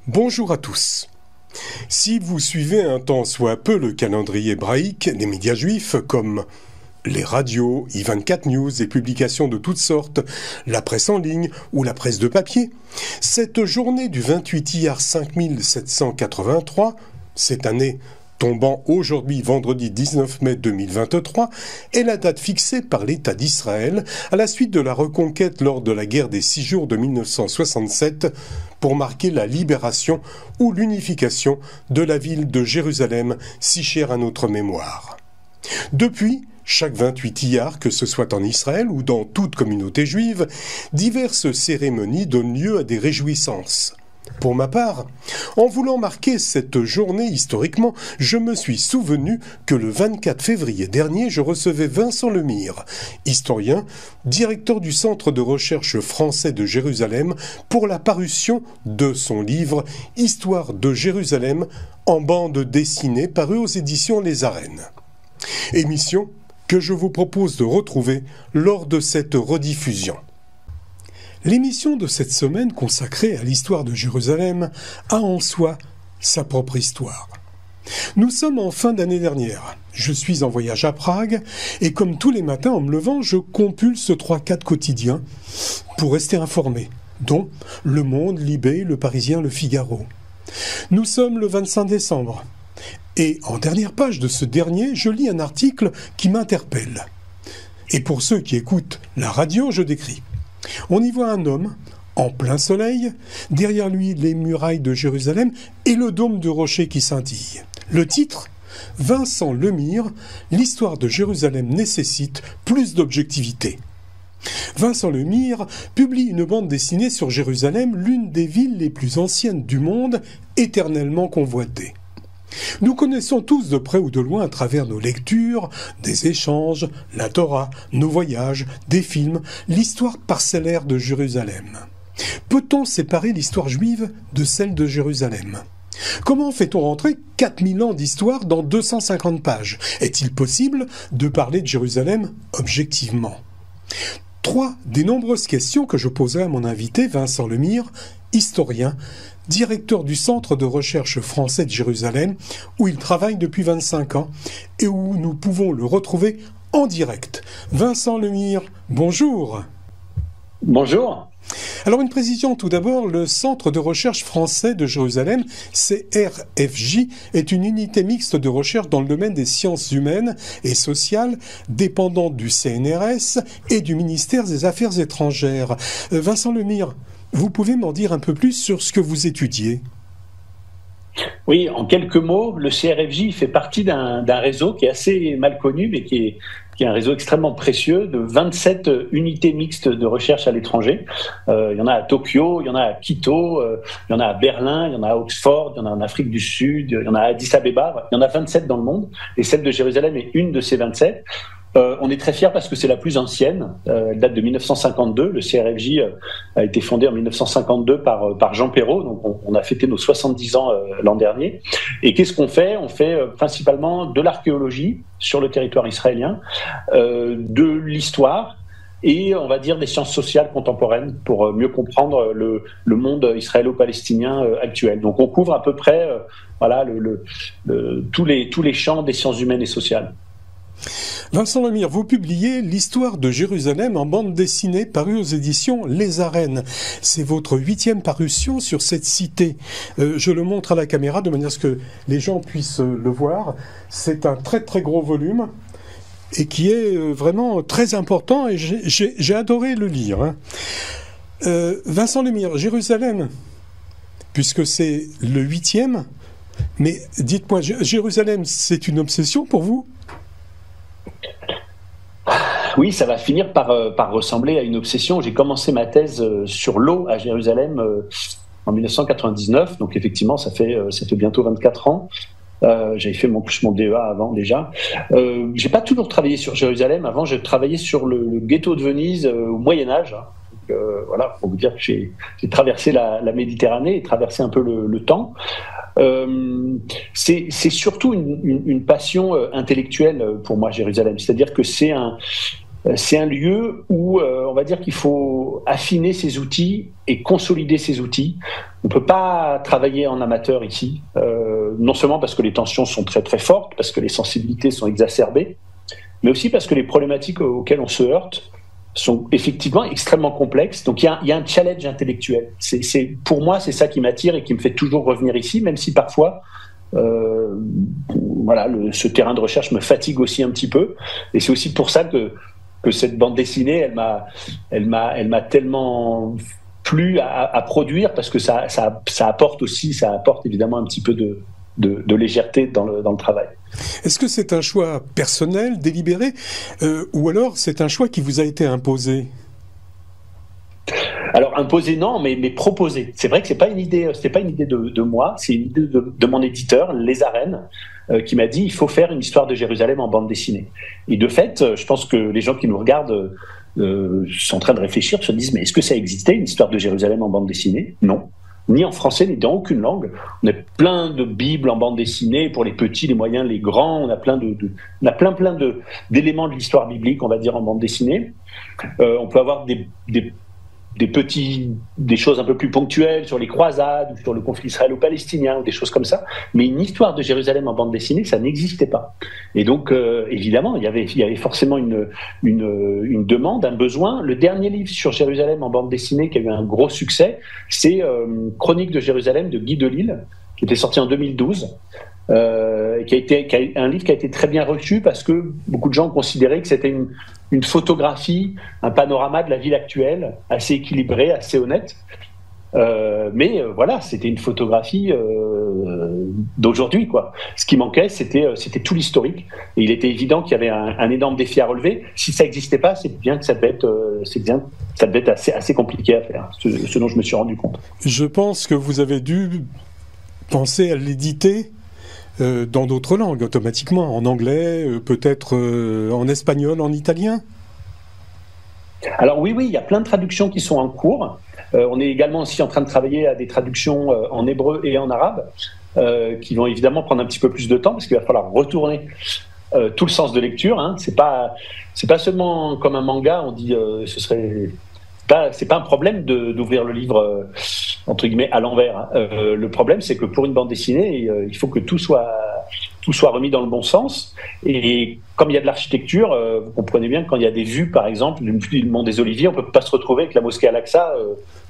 Bonjour à tous. Si vous suivez un tant soit peu le calendrier hébraïque des médias juifs comme les radios, i24 News et publications de toutes sortes, la presse en ligne ou la presse de papier, cette journée du 28 Iyar 5783, cette année tombant aujourd'hui vendredi 19 mai 2023, est la date fixée par l'État d'Israël à la suite de la reconquête lors de la guerre des 6 jours de 1967 pour marquer la libération ou l'unification de la ville de Jérusalem, si chère à notre mémoire. Depuis, chaque 28 Iyar, que ce soit en Israël ou dans toute communauté juive, diverses cérémonies donnent lieu à des réjouissances. Pour ma part, en voulant marquer cette journée historiquement, je me suis souvenu que le 24 février dernier, je recevais Vincent Lemire, historien, directeur du Centre de recherche français de Jérusalem, pour la parution de son livre « Histoire de Jérusalem » en bande dessinée paru aux éditions Les Arènes. Émission que je vous propose de retrouver lors de cette rediffusion. L'émission de cette semaine consacrée à l'histoire de Jérusalem a en soi sa propre histoire. Nous sommes en fin d'année dernière. Je suis en voyage à Prague et comme tous les matins en me levant, je compulse 3-4 quotidiens pour rester informé, dont Le Monde, Libé, Le Parisien, Le Figaro. Nous sommes le 25 décembre et en dernière page de ce dernier, je lis un article qui m'interpelle. Et pour ceux qui écoutent la radio, je décris. On y voit un homme, en plein soleil, derrière lui les murailles de Jérusalem et le dôme de rocher qui scintille. Le titre, Vincent Lemire, l'histoire de Jérusalem nécessite plus d'objectivité. Vincent Lemire publie une bande dessinée sur Jérusalem, l'une des villes les plus anciennes du monde, éternellement convoitée. Nous connaissons tous de près ou de loin à travers nos lectures, des échanges, la Torah, nos voyages, des films, l'histoire parcellaire de Jérusalem. Peut-on séparer l'histoire juive de celle de Jérusalem ? Comment fait-on rentrer 4000 ans d'histoire dans 250 pages ? Est-il possible de parler de Jérusalem objectivement ? 3 des nombreuses questions que je poserai à mon invité Vincent Lemire, historien, directeur du Centre de recherche français de Jérusalem, où il travaille depuis 25 ans et où nous pouvons le retrouver en direct. Vincent Lemire, bonjour. Bonjour. Alors une précision tout d'abord, le Centre de recherche français de Jérusalem, CRFJ, est une unité mixte de recherche dans le domaine des sciences humaines et sociales, dépendant du CNRS et du ministère des Affaires étrangères. Vincent Lemire, vous pouvez m'en dire un peu plus sur ce que vous étudiez ? Oui, en quelques mots, le CRFJ fait partie d'un réseau qui est assez mal connu, mais qui est un réseau extrêmement précieux de 27 unités mixtes de recherche à l'étranger. Il y en a à Tokyo, il y en a à Quito, il y en a à Berlin, il y en a à Oxford, il y en a en Afrique du Sud, il y en a à Addis Abeba, il y en a 27 dans le monde, et celle de Jérusalem est une de ces 27. On est très fiers parce que c'est la plus ancienne. Elle date de 1952. Le CRFJ a été fondé en 1952 par Jean Perrot. Donc on a fêté nos 70 ans l'an dernier. Et qu'est-ce qu'on fait ? On fait principalement de l'archéologie sur le territoire israélien, de l'histoire et on va dire des sciences sociales contemporaines pour mieux comprendre le monde israélo-palestinien actuel. Donc on couvre à peu près tous les champs des sciences humaines et sociales. Vincent Lemire, vous publiez l'histoire de Jérusalem en bande dessinée parue aux éditions Les Arènes. C'est votre 8e parution sur cette cité. Je le montre à la caméra de manière à ce que les gens puissent le voir. C'est un très très gros volume et qui est vraiment très important et j'ai adoré le lire. Vincent Lemire, Jérusalem, puisque c'est le 8e, mais dites-moi, Jérusalem, c'est une obsession pour vous ? Oui, ça va finir par ressembler à une obsession. J'ai commencé ma thèse sur l'eau à Jérusalem en 1999, donc effectivement, ça fait bientôt 24 ans. J'avais fait mon DEA avant déjà. J'ai pas toujours travaillé sur Jérusalem. Avant, j'ai travaillé sur le ghetto de Venise au Moyen-Âge. Voilà, pour vous dire que j'ai traversé la Méditerranée et traversé un peu le temps. C'est surtout une passion intellectuelle pour moi, Jérusalem. C'est-à-dire que c'est un lieu où on va dire qu'il faut affiner ses outils et consolider ses outils. On ne peut pas travailler en amateur ici, non seulement parce que les tensions sont très très fortes, parce que les sensibilités sont exacerbées, mais aussi parce que les problématiques auxquelles on se heurte sont effectivement extrêmement complexes. Donc il y a un challenge intellectuel. Pour moi, c'est ça qui m'attire et qui me fait toujours revenir ici, même si parfois ce terrain de recherche me fatigue aussi un petit peu. Et c'est aussi pour ça que cette bande dessinée, elle m'a tellement plu à produire, parce que ça apporte évidemment un petit peu de légèreté dans le travail. Est-ce que c'est un choix personnel, délibéré, ou alors c'est un choix qui vous a été imposé ? Alors imposé non, mais proposé. C'est vrai que c'était pas une idée de moi, c'est une idée de mon éditeur, Les Arènes, qui m'a dit il faut faire une histoire de Jérusalem en bande dessinée. Et de fait, je pense que les gens qui nous regardent sont en train de réfléchir, se disent mais est-ce que ça existait une histoire de Jérusalem en bande dessinée ? Non. Ni en français, ni dans aucune langue. On a plein de bibles en bande dessinée pour les petits, les moyens, les grands. On a plein d'éléments de l'histoire biblique, on va dire, en bande dessinée. On peut avoir des choses un peu plus ponctuelles sur les croisades, ou sur le conflit israélo-palestinien, ou des choses comme ça. Mais une histoire de Jérusalem en bande dessinée, ça n'existait pas. Et donc, évidemment, il y avait forcément une demande, un besoin. Le dernier livre sur Jérusalem en bande dessinée qui a eu un gros succès, c'est Chronique de Jérusalem de Guy Delisle, qui était sorti en 2012. Un livre qui a été très bien reçu parce que beaucoup de gens considéraient que c'était une photographie, un panorama de la ville actuelle, assez équilibré, assez honnête. Mais voilà, c'était une photographie d'aujourd'hui, quoi. Ce qui manquait, c'était tout l'historique. Et il était évident qu'il y avait un énorme défi à relever. Si ça n'existait pas, c'est bien que ça devait être assez compliqué à faire, ce dont je me suis rendu compte. Je pense que vous avez dû penser à l'éditer dans d'autres langues, automatiquement, en anglais, peut-être en espagnol, en italien. Alors oui, il y a plein de traductions qui sont en cours. On est également aussi en train de travailler à des traductions en hébreu et en arabe, qui vont évidemment prendre un petit peu plus de temps, parce qu'il va falloir retourner tout le sens de lecture. Hein. C'est pas seulement comme un manga, on dit c'est pas un problème d'ouvrir le livre entre guillemets à l'envers. Hein. Le problème, c'est que pour une bande dessinée, il faut que tout soit remis dans le bon sens. Et comme il y a de l'architecture, vous comprenez bien que quand il y a des vues, par exemple, du Mont des Oliviers, on peut pas se retrouver avec la mosquée Al-Aqsa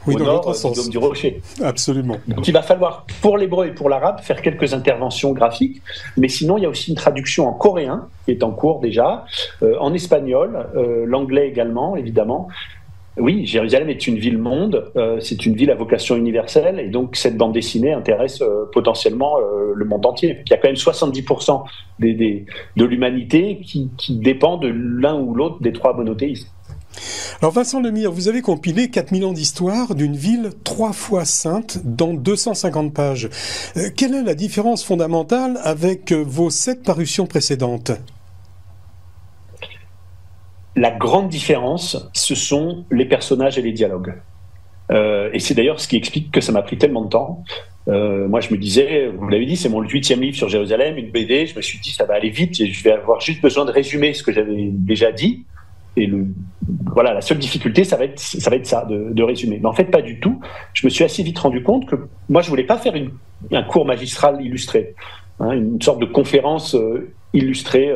au nord du Dôme du Rocher. Absolument. Donc il va falloir, pour l'hébreu et pour l'arabe, faire quelques interventions graphiques. Mais sinon, il y a aussi une traduction en coréen qui est en cours déjà, en espagnol, l'anglais également, évidemment. Oui, Jérusalem est une ville-monde, c'est une ville à vocation universelle, et donc cette bande dessinée intéresse potentiellement le monde entier. Il y a quand même 70% de l'humanité qui dépend de l'un ou l'autre des trois monothéismes. Alors Vincent Lemire, vous avez compilé 4000 ans d'histoire d'une ville 3 fois sainte dans 250 pages. Quelle est la différence fondamentale avec vos 7 parutions précédentes ? La grande différence, ce sont les personnages et les dialogues. Et c'est d'ailleurs ce qui explique que ça m'a pris tellement de temps. Moi, je me disais, vous l'avez dit, c'est mon 8e livre sur Jérusalem, une BD. Je me suis dit, ça va aller vite, et je vais avoir juste besoin de résumer ce que j'avais déjà dit. Et la seule difficulté, ça va être ça, de résumer. Mais en fait, pas du tout. Je me suis assez vite rendu compte que moi, je voulais pas faire un cours magistral illustré, hein, une sorte de conférence illustrée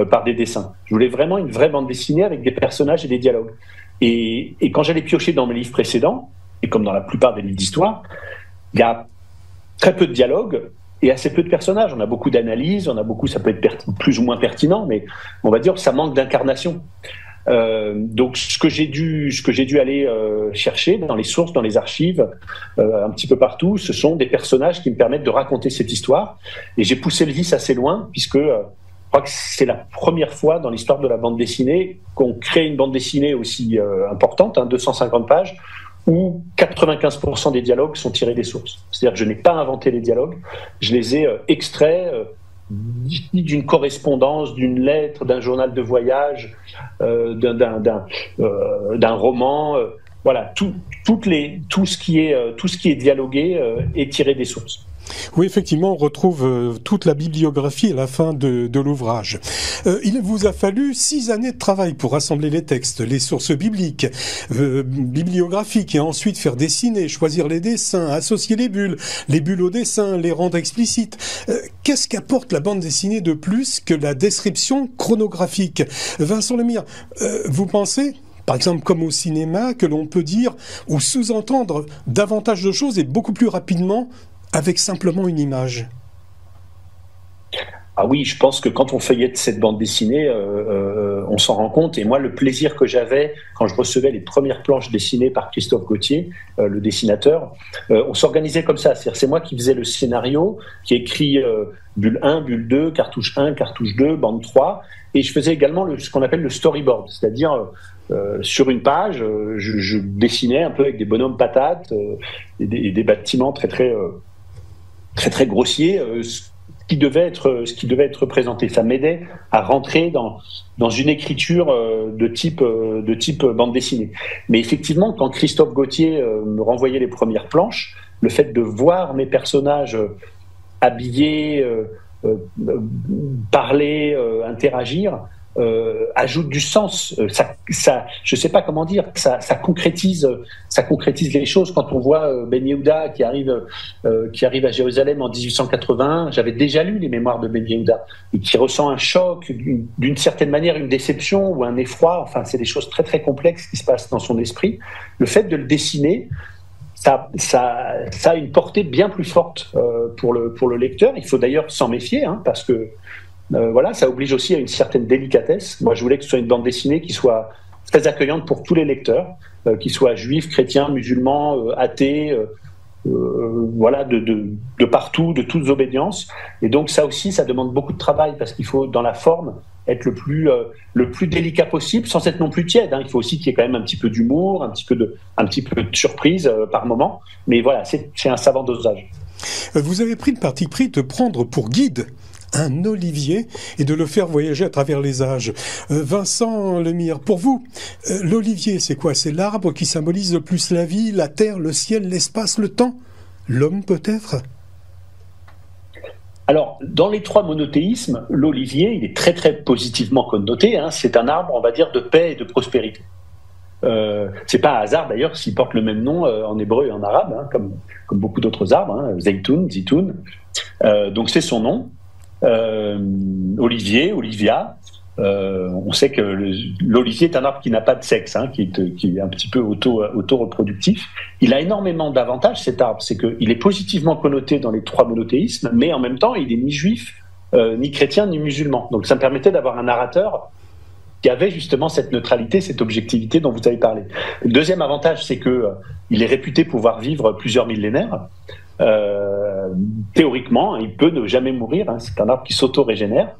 par des dessins. Je voulais vraiment une vraie bande dessinée avec des personnages et des dialogues. Et quand j'allais piocher dans mes livres précédents, et comme dans la plupart des livres d'histoire, il y a très peu de dialogues et assez peu de personnages. On a beaucoup d'analyses, ça peut être plus ou moins pertinent, mais on va dire que ça manque d'incarnation. Donc ce que j'ai dû aller chercher dans les sources, dans les archives, un petit peu partout, ce sont des personnages qui me permettent de raconter cette histoire. Et j'ai poussé le vice assez loin, puisque je crois que c'est la première fois dans l'histoire de la bande dessinée qu'on crée une bande dessinée aussi importante, 250 pages, où 95% des dialogues sont tirés des sources. C'est-à-dire que je n'ai pas inventé les dialogues, je les ai extraits d'une correspondance, d'une lettre, d'un journal de voyage, d'un roman. Voilà, tout ce qui est dialogué est tiré des sources. Oui, effectivement, on retrouve toute la bibliographie à la fin de l'ouvrage. Il vous a fallu 6 années de travail pour rassembler les textes, les sources bibliques, bibliographiques, et ensuite faire dessiner, choisir les dessins, associer les bulles au dessin, les rendre explicites. Qu'est-ce qu'apporte la bande dessinée de plus que la description chronographique? Vincent Lemire, vous pensez, par exemple comme au cinéma, que l'on peut dire ou sous-entendre davantage de choses et beaucoup plus rapidement avec simplement une image? Ah oui, je pense que quand on feuillette cette bande dessinée, on s'en rend compte. Et moi, le plaisir que j'avais quand je recevais les premières planches dessinées par Christophe Gauthier, le dessinateur, on s'organisait comme ça. C'est-à-dire, c'est moi qui faisais le scénario, qui écrit bulle 1, bulle 2, cartouche 1, cartouche 2, bande 3. Et je faisais également ce qu'on appelle le storyboard, c'est-à-dire sur une page, je dessinais un peu avec des bonhommes patates et des bâtiments très grossier, ce qui devait être présenté. Ça m'aidait à rentrer dans une écriture de type bande dessinée. Mais effectivement, quand Christophe Gauthier me renvoyait les premières planches, le fait de voir mes personnages habillés, parler, interagir, ajoute du sens. Ça, je sais pas comment dire. Ça concrétise les choses. Quand on voit Ben Yehuda qui arrive à Jérusalem en 1881, j'avais déjà lu les mémoires de Ben Yehuda et qui ressent un choc, d'une certaine manière une déception ou un effroi. Enfin, c'est des choses très très complexes qui se passent dans son esprit. Le fait de le dessiner, ça a une portée bien plus forte pour le lecteur. Il faut d'ailleurs s'en méfier, parce que voilà, ça oblige aussi à une certaine délicatesse. Moi, je voulais que ce soit une bande dessinée qui soit très accueillante pour tous les lecteurs, qu'ils soient juifs, chrétiens, musulmans, athées, voilà, de partout, de toutes obédiences. Et donc ça aussi, ça demande beaucoup de travail parce qu'il faut, dans la forme, être le plus délicat possible, sans être non plus tiède. Il faut aussi qu'il y ait quand même un petit peu d'humour, un petit peu de surprise par moment. Mais voilà, c'est un savant dosage. Vous avez pris le parti pris de prendre pour guide un olivier et de le faire voyager à travers les âges. Vincent Lemire, pour vous, l'olivier, c'est quoi? C'est l'arbre qui symbolise le plus la vie, la terre, le ciel, l'espace, le temps? L'homme peut-être? Alors, dans les 3 monothéismes, l'olivier, il est très très positivement connoté. C'est un arbre, on va dire, de paix et de prospérité. C'est pas un hasard d'ailleurs s'il porte le même nom en hébreu et en arabe, comme beaucoup d'autres arbres, Zaytoun, Zitoun. Donc c'est son nom. Olivier, Olivia. On sait que l'olivier est un arbre qui n'a pas de sexe, qui est un petit peu auto-reproductif. Il a énormément d'avantages, cet arbre. C'est qu'il est positivement connoté dans les 3 monothéismes, mais en même temps, il est ni juif, ni chrétien, ni musulman. Donc ça me permettait d'avoir un narrateur qui avait justement cette neutralité, cette objectivité dont vous avez parlé. Le deuxième avantage, c'est qu'il est réputé pouvoir vivre plusieurs millénaires. Théoriquement, il peut ne jamais mourir. C'est un arbre qui s'auto-régénère.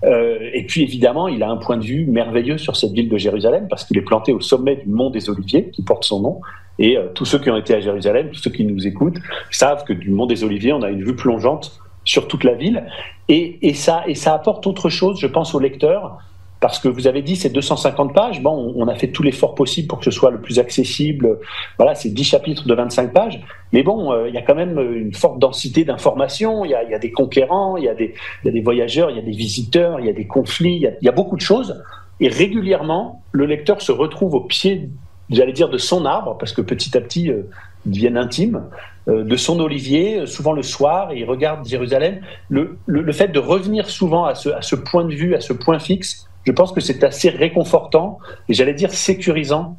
Et puis évidemment, il a un point de vue merveilleux sur cette ville de Jérusalem parce qu'il est planté au sommet du mont des Oliviers, qui porte son nom. Et tous ceux qui ont été à Jérusalem, tous ceux qui nous écoutent, savent que du mont des Oliviers, on a une vue plongeante sur toute la ville. Et ça apporte autre chose, je pense, au lecteur. Parce que vous avez dit, c'est 250 pages. Bon, on a fait tout l'effort possible pour que ce soit le plus accessible. Voilà, c'est 10 chapitres de 25 pages. Mais bon, il y a quand même une forte densité d'informations. Il y a des conquérants, il y a des voyageurs, il y a des visiteurs, il y a des conflits, il y a beaucoup de choses. Et régulièrement, le lecteur se retrouve au pied, j'allais dire, de son arbre, parce que petit à petit, ils deviennent intimes, de son olivier, souvent le soir, et il regarde Jérusalem. Le fait de revenir souvent à ce point de vue, à ce point fixe, je pense que c'est assez réconfortant et j'allais dire sécurisant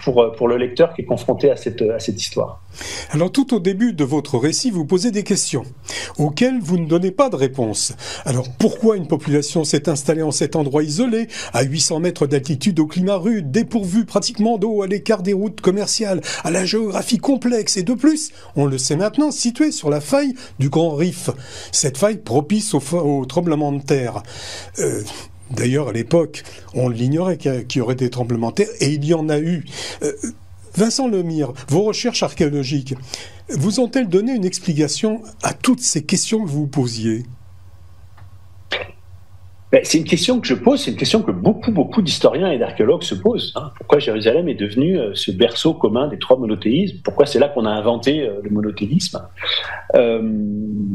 pour le lecteur qui est confronté à cette histoire. Alors tout au début de votre récit, vous posez des questions auxquelles vous ne donnez pas de réponse. Alors pourquoi une population s'est installée en cet endroit isolé, à 800 mètres d'altitude, au climat rude, dépourvu pratiquement d'eau, à l'écart des routes commerciales, à la géographie complexe et de plus, on le sait maintenant, situé sur la faille du Grand Rif, cette faille propice au tremblement de terre. D'ailleurs, à l'époque, on l'ignorait qu'il y aurait des tremblements de terre, et il y en a eu. Vincent Lemire, vos recherches archéologiques, vous ont-elles donné une explication à toutes ces questions que vous posiez? C'est une question que je pose, c'est une question que beaucoup d'historiens et d'archéologues se posent. Pourquoi Jérusalem est devenue ce berceau commun des trois monothéismes? Pourquoi c'est là qu'on a inventé le monothéisme?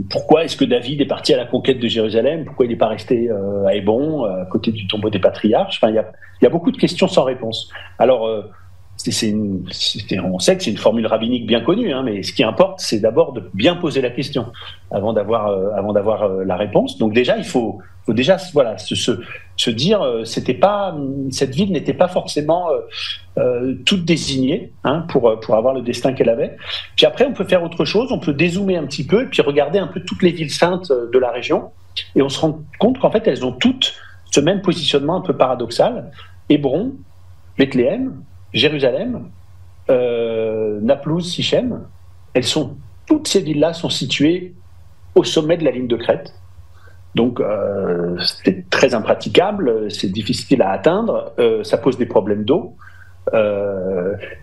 Pourquoi est-ce que David est parti à la conquête de Jérusalem? Pourquoi il n'est pas resté à Hébron, à côté du tombeau des patriarches? Enfin, il y a beaucoup de questions sans réponse. Alors, on sait que c'est une formule rabbinique bien connue, mais ce qui importe, c'est d'abord de bien poser la question avant d'avoir la réponse. Donc déjà, il faut déjà se dire, cette ville n'était pas forcément toute désignée pour avoir le destin qu'elle avait. Puis après, on peut faire autre chose, on peut dézoomer un petit peu et puis regarder un peu toutes les villes saintes de la région, et on se rend compte qu'en fait, elles ont toutes ce même positionnement un peu paradoxal. Hébron, Bethléem, Jérusalem, Naplouse, Sichem, toutes ces villes-là sont situées au sommet de la ligne de crête. Donc, c'est très impraticable, c'est difficile à atteindre, ça pose des problèmes d'eau.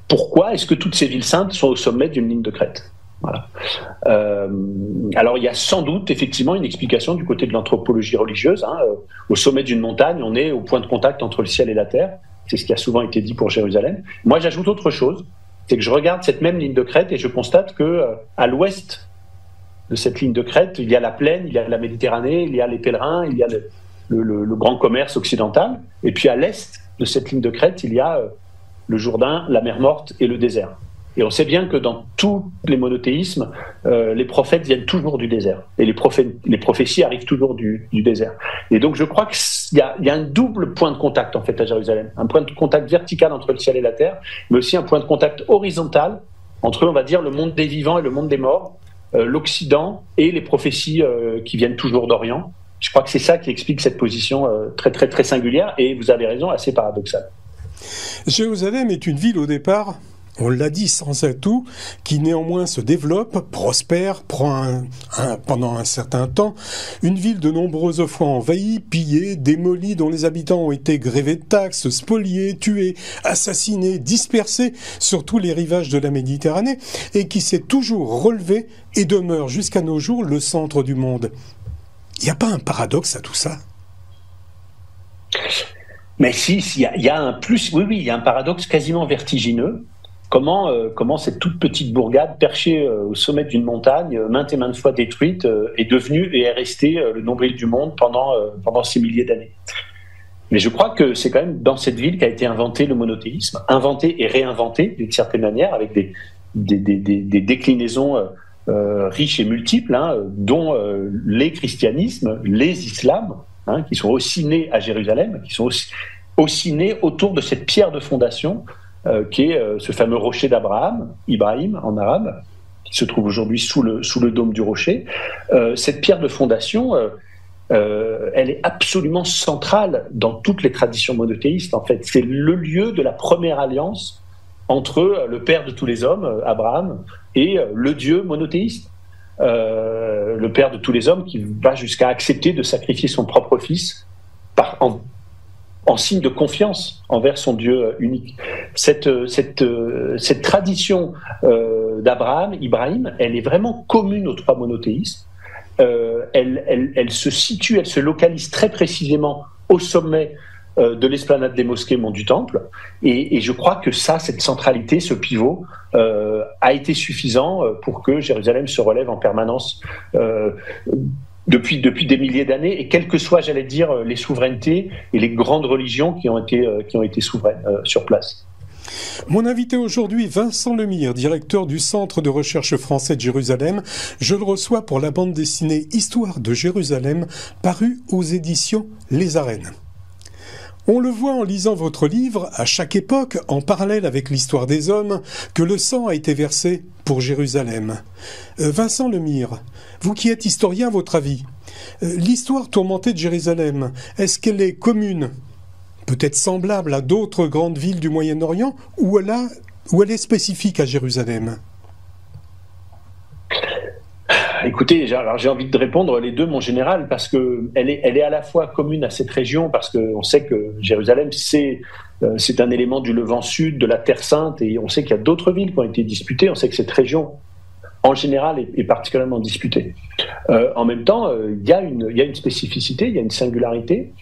Pourquoi est-ce que toutes ces villes saintes sont au sommet d'une ligne de crête? Voilà. Alors, il y a sans doute effectivement une explication du côté de l'anthropologie religieuse. Au sommet d'une montagne, on est au point de contact entre le ciel et la terre. C'est ce qui a souvent été dit pour Jérusalem. Moi, j'ajoute autre chose, c'est que je regarde cette même ligne de crête et je constate que à l'ouest de cette ligne de crête, il y a la plaine, il y a la Méditerranée, il y a les pèlerins, il y a le grand commerce occidental. Et puis à l'est de cette ligne de crête, il y a le Jourdain, la mer Morte et le désert. Et on sait bien que dans tous les monothéismes, les prophètes viennent toujours du désert. Et les prophéties arrivent toujours du désert. Et donc je crois qu'il y a un double point de contact en fait à Jérusalem. Un point de contact vertical entre le ciel et la terre, mais aussi un point de contact horizontal entre, on va dire, le monde des vivants et le monde des morts, l'Occident et les prophéties qui viennent toujours d'Orient. Je crois que c'est ça qui explique cette position très, très, très singulière et, vous avez raison, assez paradoxale. Jérusalem est une ville au départ, on l'a dit, sans atout, qui néanmoins se développe, prospère, prend pendant un certain temps. Une ville de nombreuses fois envahie, pillée, démolie, dont les habitants ont été grévés de taxes, spoliés, tués, assassinés, dispersés sur tous les rivages de la Méditerranée, et qui s'est toujours relevée et demeure jusqu'à nos jours le centre du monde. Il n'y a pas un paradoxe à tout ça ? Mais si, il y a un plus, oui, il y a un paradoxe quasiment vertigineux. Comment cette toute petite bourgade perchée au sommet d'une montagne, maintes et maintes fois détruite, est devenue et est restée le nombril du monde pendant ces milliers d'années. Mais je crois que c'est quand même dans cette ville qu'a été inventé le monothéisme, inventé et réinventé d'une certaine manière, avec des déclinaisons riches et multiples, dont les christianismes, les islams, qui sont aussi nés à Jérusalem, qui sont aussi nés autour de cette pierre de fondation qui est ce fameux rocher d'Abraham, Ibrahim en arabe, qui se trouve aujourd'hui sous le dôme du rocher. Cette pierre de fondation, elle est absolument centrale dans toutes les traditions monothéistes. En fait, c'est le lieu de la première alliance entre le père de tous les hommes, Abraham, et le Dieu monothéiste. Le père de tous les hommes qui va jusqu'à accepter de sacrifier son propre fils en signe de confiance envers son Dieu unique. Cette tradition d'Abraham, Ibrahim, elle est vraiment commune aux trois monothéistes. Elle se situe, elle se localise très précisément au sommet de l'esplanade des mosquées Mont du Temple. Et je crois que cette centralité, ce pivot, a été suffisant pour que Jérusalem se relève en permanence depuis des milliers d'années, et quelles que soient, j'allais dire, les souverainetés et les grandes religions qui ont été souveraines sur place. Mon invité aujourd'hui, Vincent Lemire, directeur du Centre de recherche français de Jérusalem. Je le reçois pour la bande dessinée Histoire de Jérusalem, parue aux éditions Les Arènes. On le voit en lisant votre livre, à chaque époque, en parallèle avec l'histoire des hommes, que le sang a été versé pour Jérusalem. Vincent Lemire, vous qui êtes historien, votre avis, l'histoire tourmentée de Jérusalem, est-ce qu'elle est commune, peut-être semblable à d'autres grandes villes du Moyen-Orient, ou elle est spécifique à Jérusalem ? Écoutez, j'ai envie de répondre les deux, mon général, parce qu'elle est à la fois commune à cette région, parce qu'on sait que Jérusalem, c'est un élément du Levant Sud, de la Terre Sainte, et on sait qu'il y a d'autres villes qui ont été disputées. On sait que cette région en général, est particulièrement disputée. En même temps, il y a une spécificité, il y a une singularité,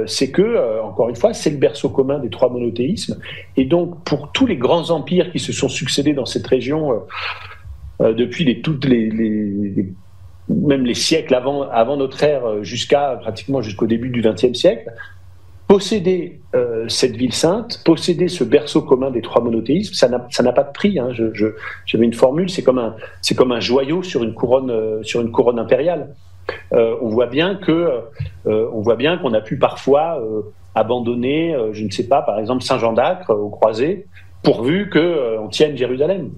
c'est que, encore une fois, c'est le berceau commun des trois monothéismes, et donc pour tous les grands empires qui se sont succédés dans cette région depuis même les siècles avant notre ère, pratiquement jusqu'au début du XXe siècle, posséder cette ville sainte, posséder ce berceau commun des trois monothéismes, ça n'a pas de prix. Hein. J'avais une formule, c'est comme un joyau sur une couronne impériale. On voit bien qu'on a pu parfois abandonner, je ne sais pas, par exemple Saint-Jean d'Acre aux croisés, pourvu qu'on tienne Jérusalem.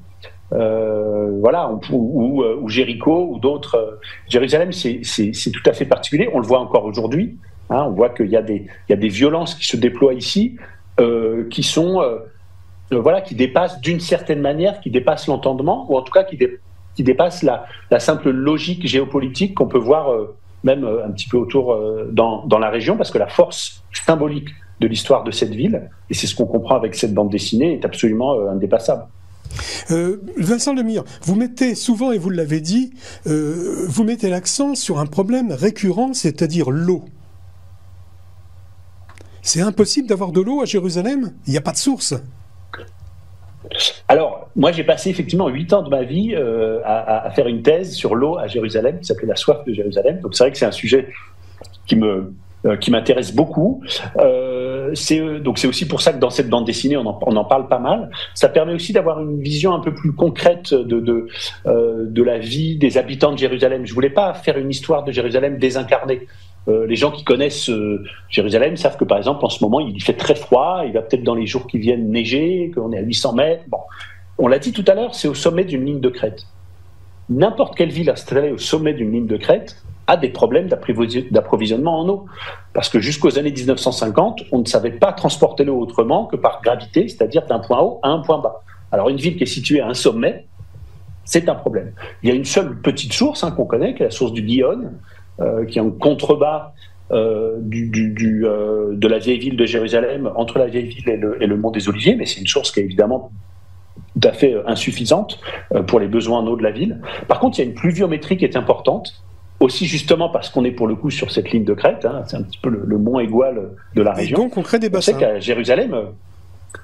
Voilà, ou Jéricho ou d'autres. Jérusalem, c'est tout à fait particulier. On le voit encore aujourd'hui. Hein, on voit qu'il y a des violences qui se déploient ici, qui sont qui dépassent d'une certaine manière, qui dépassent l'entendement, ou en tout cas qui dépassent la simple logique géopolitique qu'on peut voir même un petit peu autour dans la région, parce que la force symbolique de l'histoire de cette ville, et c'est ce qu'on comprend avec cette bande dessinée, est absolument indépassable. Vincent Lemire, vous mettez souvent, et vous l'avez dit, vous mettez l'accent sur un problème récurrent, c'est-à-dire l'eau. C'est impossible d'avoir de l'eau à Jérusalem ? Il n'y a pas de source ? Alors, moi j'ai passé effectivement 8 ans de ma vie à faire une thèse sur l'eau à Jérusalem, qui s'appelait La soif de Jérusalem. Donc c'est vrai que c'est un sujet qui m'intéresse beaucoup. C'est aussi pour ça que dans cette bande dessinée, on en parle pas mal. Ça permet aussi d'avoir une vision un peu plus concrète de la vie des habitants de Jérusalem. Je voulais pas faire une histoire de Jérusalem désincarnée. Les gens qui connaissent Jérusalem savent que, par exemple, en ce moment, il fait très froid, il va peut-être dans les jours qui viennent neiger, qu'on est à 800 mètres. Bon, on l'a dit tout à l'heure, c'est au sommet d'une ligne de crête. N'importe quelle ville installée au sommet d'une ligne de crête a des problèmes d'approvisionnement en eau. Parce que jusqu'aux années 1950, on ne savait pas transporter l'eau autrement que par gravité, c'est-à-dire d'un point haut à un point bas. Alors une ville qui est située à un sommet, c'est un problème. Il y a une seule petite source qu'on connaît, qui est la source du Gihon, qui est en contrebas de la vieille ville de Jérusalem, entre la vieille ville et le mont des Oliviers, mais c'est une source qui est évidemment tout à fait insuffisante pour les besoins en eau de la ville. Par contre, il y a une pluviométrie qui est importante, aussi justement parce qu'on est pour le coup sur cette ligne de crête, c'est un petit peu le mont Égual de la région. Et donc on crée des bassins. On sait qu'à Jérusalem,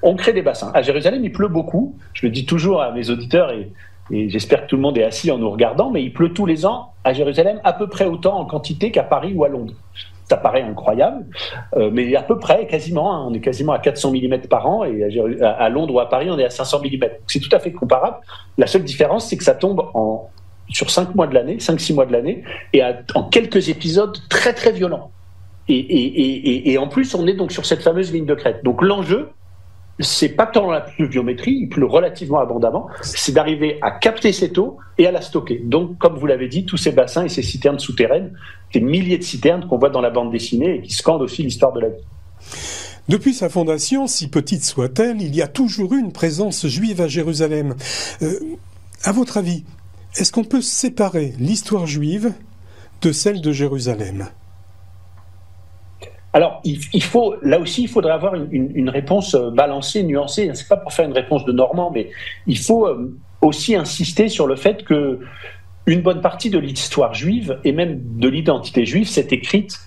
on crée des bassins. À Jérusalem, il pleut beaucoup. Je le dis toujours à mes auditeurs et j'espère que tout le monde est assis en nous regardant, mais il pleut tous les ans à Jérusalem à peu près autant en quantité qu'à Paris ou à Londres. Ça paraît incroyable, mais à peu près, quasiment, on est quasiment à 400 mm par an, et à Londres ou à Paris, on est à 500 mm. C'est tout à fait comparable. La seule différence, c'est que ça tombe sur 5 mois de l'année, 5-6 mois de l'année, et en quelques épisodes très très violents. Et en plus, on est donc sur cette fameuse ligne de crête. Donc l'enjeu, c'est pas tant la pluviométrie, il pleut relativement abondamment, c'est d'arriver à capter cette eau et à la stocker. Donc, comme vous l'avez dit, tous ces bassins et ces citernes souterraines, des milliers de citernes qu'on voit dans la bande dessinée et qui scandent aussi l'histoire de la vie. Depuis sa fondation, si petite soit-elle, il y a toujours eu une présence juive à Jérusalem. À votre avis, est-ce qu'on peut séparer l'histoire juive de celle de Jérusalem ? Alors, là aussi, il faudrait avoir une réponse balancée, nuancée. C'est pas pour faire une réponse de Normand, mais il faut aussi insister sur le fait que une bonne partie de l'histoire juive et même de l'identité juive s'est écrite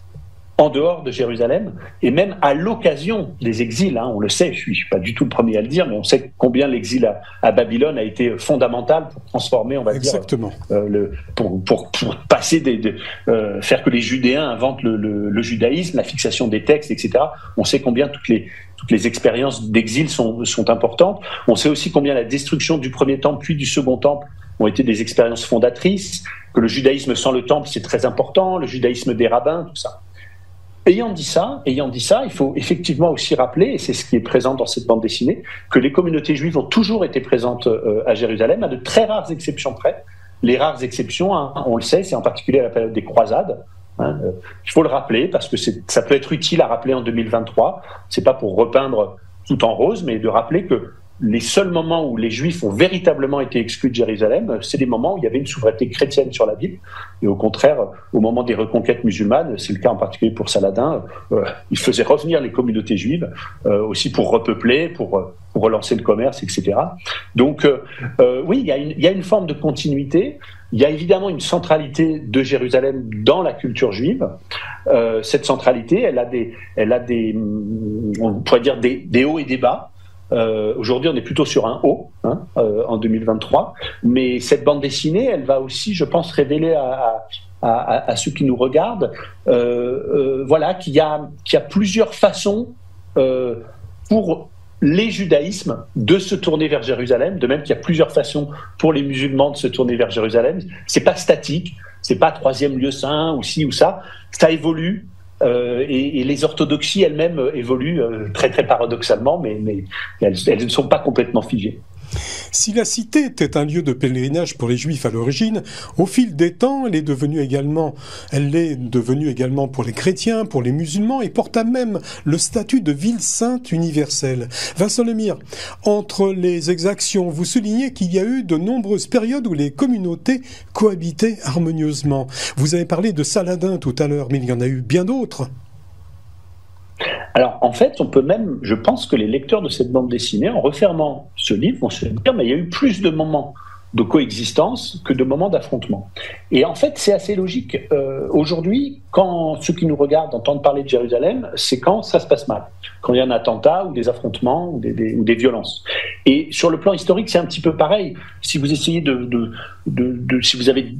en dehors de Jérusalem, et même à l'occasion des exils. On le sait, je ne suis pas du tout le premier à le dire, mais on sait combien l'exil à Babylone a été fondamental pour transformer, on va Exactement. dire, pour passer faire que les Judéens inventent le judaïsme, la fixation des textes, etc. On sait combien toutes les expériences d'exil sont importantes. On sait aussi combien la destruction du premier temple puis du second temple ont été des expériences fondatrices, que le judaïsme sans le temple, c'est très important, le judaïsme des rabbins, tout ça. Ayant dit ça, il faut effectivement aussi rappeler, et c'est ce qui est présent dans cette bande dessinée, que les communautés juives ont toujours été présentes à Jérusalem, à de très rares exceptions près. Les rares exceptions, on le sait, c'est en particulier à la période des croisades. Il faut le rappeler, parce que ça peut être utile à rappeler en 2023. C'est pas pour repeindre tout en rose, mais de rappeler que les seuls moments où les Juifs ont véritablement été exclus de Jérusalem, c'est des moments où il y avait une souveraineté chrétienne sur la ville. Et au contraire, au moment des reconquêtes musulmanes, c'est le cas en particulier pour Saladin, il faisait revenir les communautés juives, aussi pour repeupler, pour relancer le commerce, etc. Donc oui, il y a une forme de continuité. Il y a évidemment une centralité de Jérusalem dans la culture juive. Cette centralité, elle a des on pourrait dire des hauts et des bas. Aujourd'hui, on est plutôt sur un haut en 2023, mais cette bande dessinée, elle va aussi, je pense, révéler à ceux qui nous regardent, voilà, qu'il y a plusieurs façons pour les judaïsmes de se tourner vers Jérusalem, de même qu'il y a plusieurs façons pour les musulmans de se tourner vers Jérusalem. C'est pas statique, c'est pas troisième lieu saint ou ci ou ça. Ça évolue. Et les orthodoxies elles-mêmes évoluent très très paradoxalement, mais elles ne sont pas complètement figées. Si la cité était un lieu de pèlerinage pour les Juifs à l'origine, au fil des temps, elle l'est devenue également pour les chrétiens, pour les musulmans, et porte à même le statut de ville sainte universelle. Vincent Lemire, entre les exactions, vous soulignez qu'il y a eu de nombreuses périodes où les communautés cohabitaient harmonieusement. Vous avez parlé de Saladin tout à l'heure, mais il y en a eu bien d'autres. Alors, en fait, on peut même, je pense que les lecteurs de cette bande dessinée, en refermant ce livre, vont se dire, mais il y a eu plus de moments de coexistence que de moments d'affrontement. Et en fait, c'est assez logique. Aujourd'hui, quand ceux qui nous regardent entendent parler de Jérusalem, c'est quand ça se passe mal, quand il y a un attentat ou des affrontements ou des violences. Et sur le plan historique, c'est un petit peu pareil. Si vous essayez si vous avez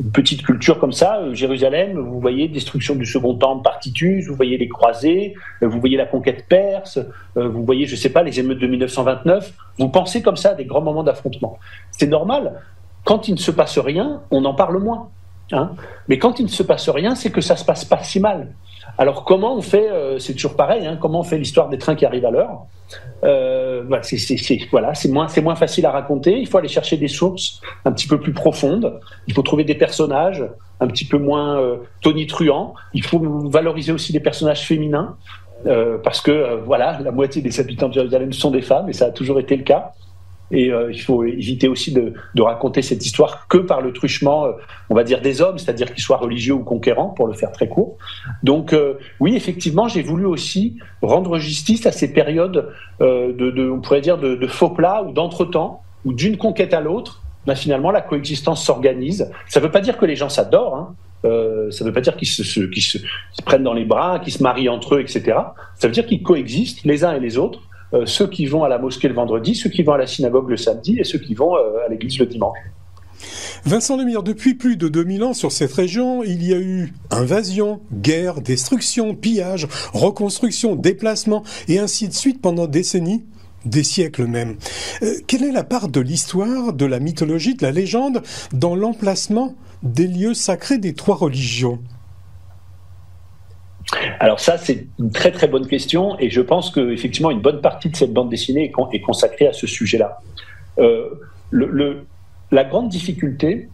une petite culture comme ça, Jérusalem, vous voyez destruction du second temple par Titus, vous voyez les croisés, vous voyez la conquête perse, vous voyez, je sais pas, les émeutes de 1929, vous pensez comme ça à des grands moments d'affrontement. C'est normal, quand il ne se passe rien, on en parle moins. Mais quand il ne se passe rien, c'est que ça se passe pas si mal. Alors comment on fait, c'est toujours pareil, comment on fait l'histoire des trains qui arrivent à l'heure. C'est moins facile à raconter. Il faut aller chercher des sources un petit peu plus profondes. Il faut trouver des personnages un petit peu moins tonitruants. Il faut valoriser aussi les personnages féminins parce que la moitié des habitants de Jérusalem sont des femmes et ça a toujours été le cas. Et il faut éviter aussi de raconter cette histoire que par le truchement, on va dire, des hommes, c'est-à-dire qu'ils soient religieux ou conquérants, pour le faire très court. Donc oui, effectivement, j'ai voulu aussi rendre justice à ces périodes on pourrait dire, de faux plats ou d'entretemps, où d'une conquête à l'autre, finalement, la coexistence s'organise. Ça ne veut pas dire que les gens s'adorent, ça ne veut pas dire qu'ils se prennent dans les bras, qu'ils se marient entre eux, etc. Ça veut dire qu'ils coexistent les uns et les autres. Ceux qui vont à la mosquée le vendredi, ceux qui vont à la synagogue le samedi et ceux qui vont à l'église le dimanche. Vincent Lemire, depuis plus de 2000 ans sur cette région, il y a eu invasion, guerre, destruction, pillage, reconstruction, déplacement et ainsi de suite pendant des décennies, des siècles même. Quelle est la part de l'histoire, de la mythologie, de la légende dans l'emplacement des lieux sacrés des trois religions ? Alors ça, c'est une très très bonne question et je pense qu'effectivement une bonne partie de cette bande dessinée est consacrée à ce sujet-là. La grande difficulté,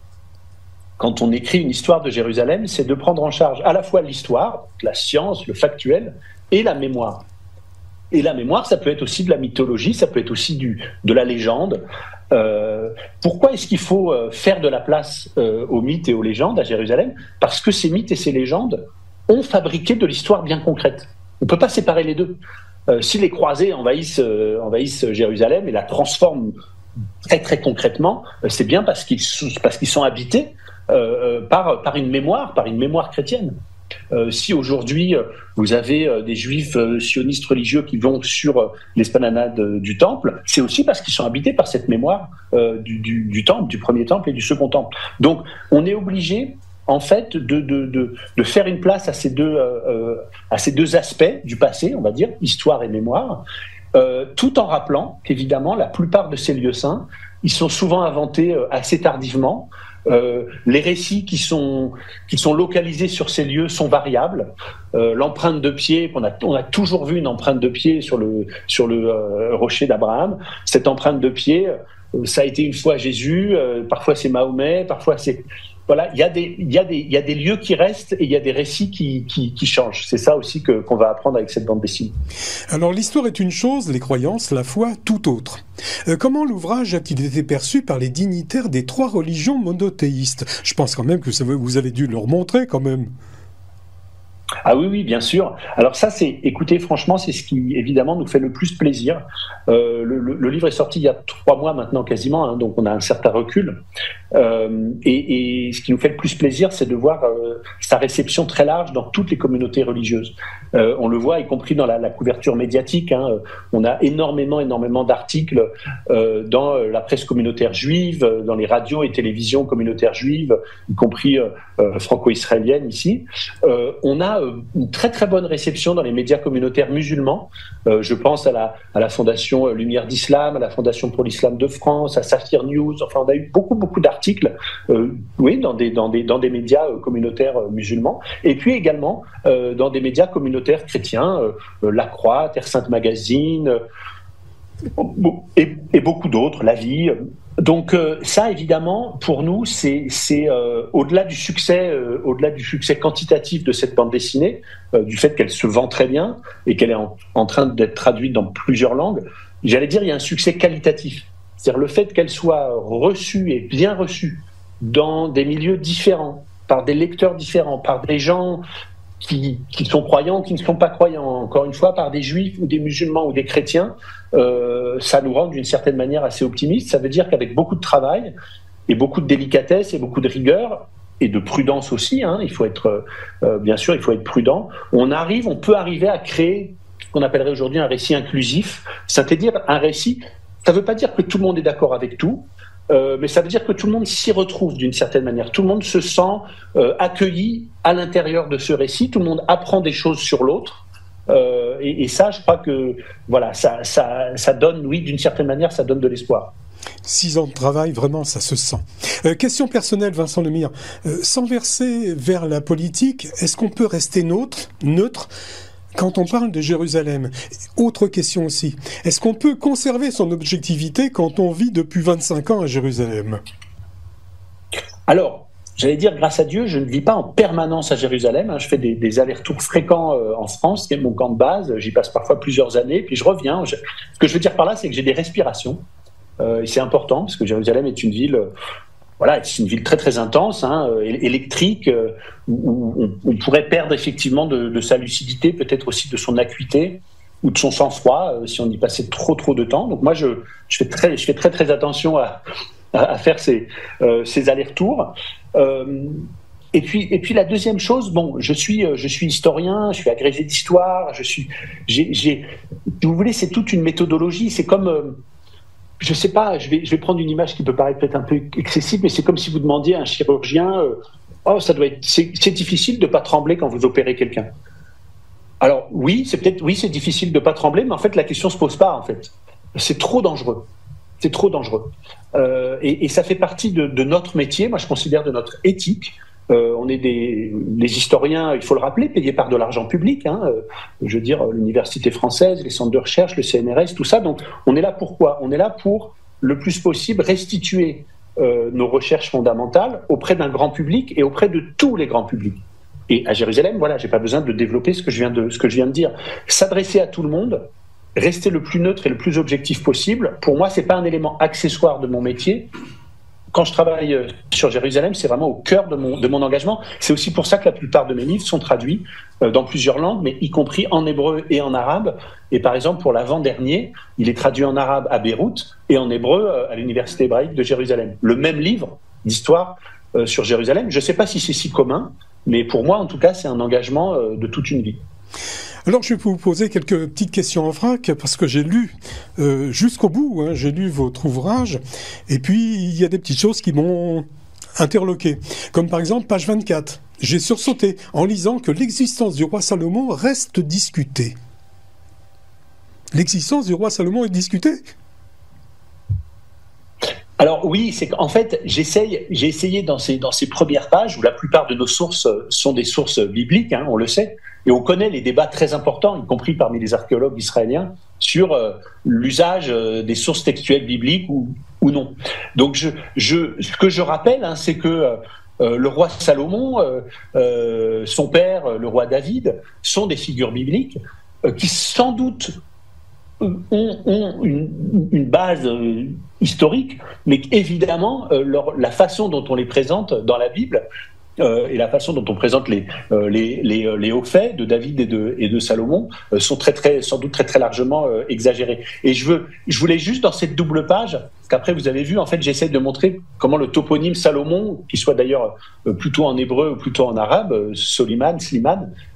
quand on écrit une histoire de Jérusalem, c'est de prendre en charge à la fois l'histoire, la science, le factuel, et la mémoire. Et la mémoire, ça peut être aussi de la mythologie, ça peut être aussi de la légende. Pourquoi est-ce qu'il faut faire de la place aux mythes et aux légendes à Jérusalem ? Parce que ces mythes et ces légendes ont fabriqué de l'histoire bien concrète. On ne peut pas séparer les deux. Si les croisés envahissent Jérusalem et la transforment très très concrètement, c'est bien parce qu'ils sont habités par une mémoire chrétienne. Si aujourd'hui vous avez des juifs sionistes religieux qui vont sur l'esplanade du temple, c'est aussi parce qu'ils sont habités par cette mémoire du temple, du premier temple et du second temple. Donc on est obligé en fait de faire une place à ces deux aspects du passé, on va dire, histoire et mémoire, tout en rappelant qu'évidemment la plupart de ces lieux saints, ils sont souvent inventés assez tardivement. Les récits qui sont localisés sur ces lieux sont variables. L'empreinte de pied, on a toujours vu une empreinte de pied sur le rocher d'Abraham. Cette empreinte de pied, ça a été une fois Jésus, parfois c'est Mahomet, parfois c'est... voilà, il y a des lieux qui restent et il y a des récits qui changent. C'est ça aussi qu'on va apprendre avec cette bande dessinée. Alors l'histoire est une chose, les croyances, la foi, tout autre. Comment l'ouvrage a-t-il été perçu par les dignitaires des 3 religions monothéistes ? Je pense quand même que vous avez dû leur montrer quand même. Ah oui, bien sûr. Alors ça, écoutez, franchement, c'est ce qui, évidemment, nous fait le plus plaisir. Le livre est sorti il y a 3 mois maintenant, quasiment, hein, donc on a un certain recul. Et ce qui nous fait le plus plaisir, c'est de voir sa réception très large dans toutes les communautés religieuses. On le voit, y compris dans la couverture médiatique. Hein, on a énormément d'articles dans la presse communautaire juive, dans les radios et télévisions communautaires juives, y compris franco-israéliennes ici. On a une très très bonne réception dans les médias communautaires musulmans. Je pense à la Fondation Lumière d'Islam, à la Fondation pour l'Islam de France, à Safir News. Enfin, on a eu beaucoup d'articles, oui, dans des médias communautaires musulmans, et puis également dans des médias communautaires chrétiens, La Croix, Terre Sainte Magazine, et beaucoup d'autres, La Vie. Donc ça, évidemment, pour nous, c'est au-delà du succès quantitatif de cette bande dessinée, du fait qu'elle se vend très bien et qu'elle est en train d'être traduite dans plusieurs langues. J'allais dire, il y a un succès qualitatif. C'est-à-dire le fait qu'elle soit reçue et bien reçue dans des milieux différents, par des lecteurs différents, par des gens qui sont croyants, qui ne sont pas croyants, encore une fois, par des juifs ou des musulmans ou des chrétiens, ça nous rend d'une certaine manière assez optimistes. Ça veut dire qu'avec beaucoup de travail et beaucoup de délicatesse et beaucoup de rigueur et de prudence aussi, hein, bien sûr, il faut être prudent, on peut arriver à créer ce qu'on appellerait aujourd'hui un récit inclusif, c'est-à-dire un récit. Ça ne veut pas dire que tout le monde est d'accord avec tout, mais ça veut dire que tout le monde s'y retrouve d'une certaine manière. Tout le monde se sent accueilli à l'intérieur de ce récit, tout le monde apprend des choses sur l'autre. Et ça, je crois que voilà, ça donne, oui, d'une certaine manière, ça donne de l'espoir. 6 ans de travail, vraiment, ça se sent. Question personnelle, Vincent Lemire. Sans verser vers la politique, est-ce qu'on peut rester neutre quand on parle de Jérusalem? Autre question aussi. Est-ce qu'on peut conserver son objectivité quand on vit depuis 25 ans à Jérusalem? Alors, j'allais dire, grâce à Dieu, je ne vis pas en permanence à Jérusalem. Hein. Je fais des allers-retours fréquents en France, qui est mon camp de base. J'y passe parfois plusieurs années, puis je reviens. Ce que je veux dire par là, c'est que j'ai des respirations. Et c'est important, parce que Jérusalem est une ville... Voilà, c'est une ville très très intense, hein, électrique, où on pourrait perdre effectivement de sa lucidité, peut-être aussi de son acuité ou de son sang-froid si on y passait trop de temps. Donc moi, je fais très attention à faire ces allers-retours. Et puis la deuxième chose, bon, je suis historien, je suis agrégé d'histoire, si vous voulez, c'est toute une méthodologie. C'est comme je sais pas, je vais prendre une image qui peut paraître peut-être un peu excessive, mais c'est comme si vous demandiez à un chirurgien c'est difficile de pas trembler quand vous opérez quelqu'un. Alors oui, c'est difficile de pas trembler, mais en fait la question se pose pas en fait. C'est trop dangereux. C'est trop dangereux. Et ça fait partie de notre métier, moi je considère de notre éthique. On est les historiens, il faut le rappeler, payés par de l'argent public. Hein, je veux dire, l'université française, les centres de recherche, le CNRS, tout ça. Donc, on est là pour quoi ? On est là pour, le plus possible, restituer nos recherches fondamentales auprès d'un grand public et auprès de tous les grands publics. Et à Jérusalem, voilà, j'ai pas besoin de développer ce que je viens de dire. S'adresser à tout le monde, rester le plus neutre et le plus objectif possible. Pour moi, c'est pas un élément accessoire de mon métier. Quand je travaille sur Jérusalem, c'est vraiment au cœur de mon engagement. C'est aussi pour ça que la plupart de mes livres sont traduits dans plusieurs langues, mais y compris en hébreu et en arabe. Et par exemple, pour l'avant-dernier, il est traduit en arabe à Beyrouth et en hébreu à l'université hébraïque de Jérusalem. Le même livre d'histoire sur Jérusalem. Je ne sais pas si c'est si commun, mais pour moi, en tout cas, c'est un engagement de toute une vie. Alors, je vais vous poser quelques petites questions en vrac, parce que j'ai lu jusqu'au bout, hein, j'ai lu votre ouvrage, et puis il y a des petites choses qui m'ont interloqué. Comme par exemple, page 24. J'ai sursauté en lisant que l'existence du roi Salomon reste discutée. L'existence du roi Salomon est discutée ? Alors oui, c'est qu'en fait, j'ai essayé dans ces premières pages, où la plupart de nos sources sont des sources bibliques, hein, on le sait, et on connaît les débats très importants, y compris parmi les archéologues israéliens, sur l'usage des sources textuelles bibliques ou non. Donc ce que je rappelle, hein, c'est que le roi Salomon, son père, le roi David, sont des figures bibliques qui sans doute ont une base historique, mais évidemment, la façon dont on les présente dans la Bible et la façon dont on présente les hauts faits de David et de Salomon sont sans doute très largement exagérés. Et je voulais juste dans cette double page, parce qu'après vous avez vu, en fait, j'essaie de montrer comment le toponyme Salomon, qui soit d'ailleurs plutôt en hébreu ou plutôt en arabe, Sliman,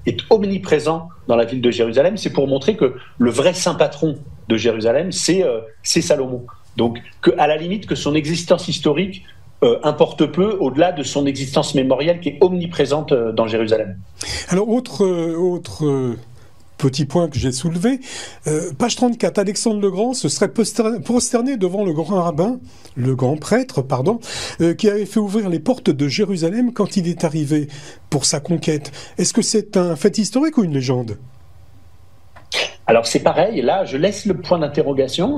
est omniprésent dans la ville de Jérusalem. C'est pour montrer que le vrai saint patron de Jérusalem, c'est Salomon. Donc, à la limite, que son existence historique importe peu au-delà de son existence mémorielle qui est omniprésente dans Jérusalem. Alors, autre petit point que j'ai soulevé, page 34, Alexandre le Grand se serait prosterné devant le grand prêtre, qui avait fait ouvrir les portes de Jérusalem quand il est arrivé pour sa conquête. Est-ce que c'est un fait historique ou une légende ? Alors c'est pareil, là je laisse le point d'interrogation,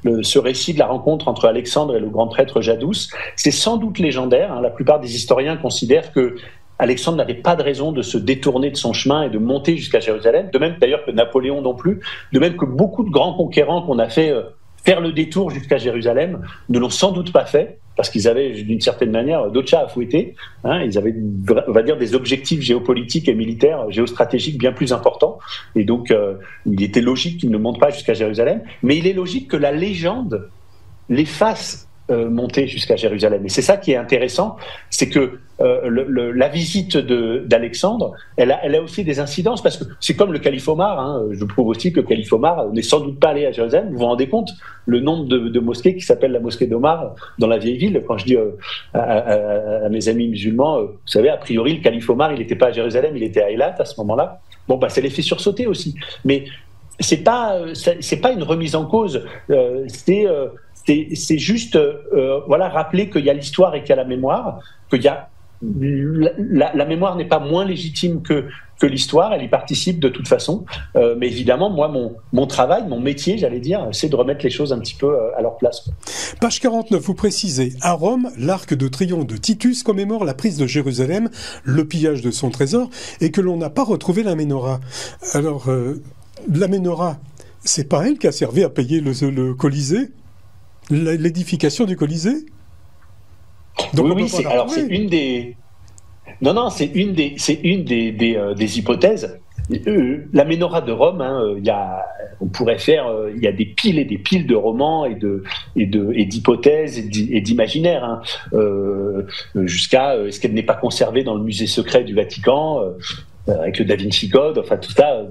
ce récit de la rencontre entre Alexandre et le grand prêtre Jadous, c'est sans doute légendaire, la plupart des historiens considèrent que Alexandre n'avait pas de raison de se détourner de son chemin et de monter jusqu'à Jérusalem, de même d'ailleurs que Napoléon non plus, de même que beaucoup de grands conquérants qu'on a fait faire le détour jusqu'à Jérusalem ne l'ont sans doute pas fait, parce qu'ils avaient d'une certaine manière d'autres chats à fouetter. Ils avaient, on va dire, des objectifs géopolitiques et militaires, géostratégiques bien plus importants. Et donc, il était logique qu'ils ne montent pas jusqu'à Jérusalem. Mais il est logique que la légende les fasse monter jusqu'à Jérusalem. Et c'est ça qui est intéressant, c'est que la visite d'Alexandre, elle a aussi des incidences, parce que c'est comme le calife Omar, je prouve aussi que le calife Omar n'est sans doute pas allé à Jérusalem. Vous vous rendez compte le nombre de mosquées qui s'appellent la mosquée d'Omar dans la vieille ville. Quand je dis à mes amis musulmans, vous savez, a priori, le calife Omar, il n'était pas à Jérusalem, il était à Eilat à ce moment-là. Bon, c'est l'effet sursauté aussi. Mais c'est pas une remise en cause, c'est juste rappeler qu'il y a l'histoire et qu'il y a la mémoire, qu'il y a la mémoire n'est pas moins légitime que l'histoire, elle y participe de toute façon. Mais évidemment, moi, mon travail, mon métier, j'allais dire, c'est de remettre les choses un petit peu à leur place. Page 49, vous précisez, à Rome, l'arc de triomphe de Titus commémore la prise de Jérusalem, le pillage de son trésor, et que l'on n'a pas retrouvé la Ménorah. Alors, la Ménorah, c'est pas elle qui a servi à payer le Colisée ? L'édification du Colisée ? Donc oui, c'est une des. Non, c'est une des hypothèses. La Ménorah de Rome, on pourrait faire, il y a des piles et des piles de romans et d'hypothèses et d'imaginaires, jusqu'à est-ce qu'elle n'est pas conservée dans le musée secret du Vatican, avec le Da Vinci Code, enfin tout ça,